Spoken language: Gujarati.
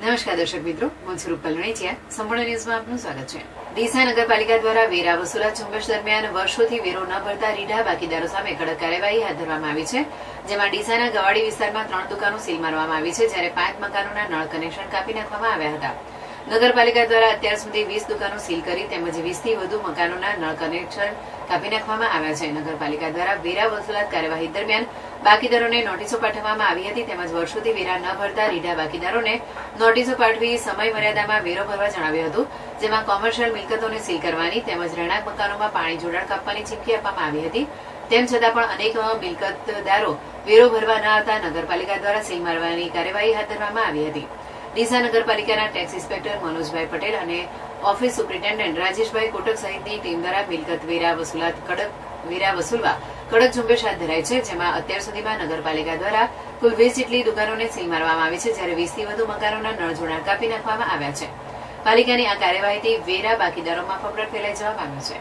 નમસ્કાર દર્શક મિત્રો, હું છું રૂપલ રણેચિયા. સંપૂર્ણ ન્યૂઝમાં આપનું સ્વાગત છે. ડીસા નગરપાલિકા દ્વારા વેરા વસૂલાત ઝુંબેશ દરમિયાન વર્ષોથી વેરો ન ભરતા રીઢા બાકીદારો સામે કડક કાર્યવાહી હાથ ધરવામાં આવી છે. જેમાં ડીસાના ગવાડી વિસ્તારમાં 3 દુકાનો સીલ મારવામાં આવી છે, જ્યારે 5 મકાનોના નળ કનેક્શન કાપી નાખવામાં આવ્યા હતા. નગરપાલિકા દ્વારા અત્યાર સુધી 20 દુકાનો સીલ કરી તેમજ 20 થી વધુ મકાનોના નળ કનેક્શન કાપી નાખવામાં આવ્યા છે. નગરપાલિકા દ્વારા વેરા વસૂલાત કાર્યવાહી દરમિયાન બાકીદારોને નોટિસો પાઠવવામાં આવી હતી તેમજ વર્ષોથી વેરા ન ભરતા રીઢા બાકીદારોને નોટિસો પાઠવી સમય મર્યાદામાં વેરો ભરવા જણાવ્યું હતું. જેમાં કોમર્શિયલ મિલકતોને સીલ કરવાની તેમજ રહેણાંક મકાનોમાં પાણી જોડાણ કાપવાની ચીમકી આપવામાં આવી હતી. તેમ છતાં પણ અનેક મિલકતદારો વેરો ભરવા ન આવતા નગરપાલિકા દ્વારા સીલ મારવાની કાર્યવાહી હાથ ધરવામાં આવી હતી. ડીસા નગરપાલિકાના ટેક્સ ઇન્સ્પેક્ટર મનોજભાઈ પટેલ અને ઓફિસ સુપ્રિન્ટેન્ડન્ટ રાજેશભાઈ કોટક સહિતની ટીમ દ્વારા મિલકત વેરા વસૂલવા કડક ઝુંબેશ હાથ ધરાઈ છે. જેમાં અત્યાર સુધીમાં નગરપાલિકા દ્વારા કુલ 20 જેટલી દુકાનોને સીલ મારવામાં આવી છે, જ્યારે 20 થી વધુ મકાનોના નળ જોડાણ કાપી નાખવામાં આવ્યા છે. પાલિકાની આ કાર્યવાહીથી વેરા બાકીદારોમાં ફફડાટ ફેલાઈ જવા પામ્યો છે.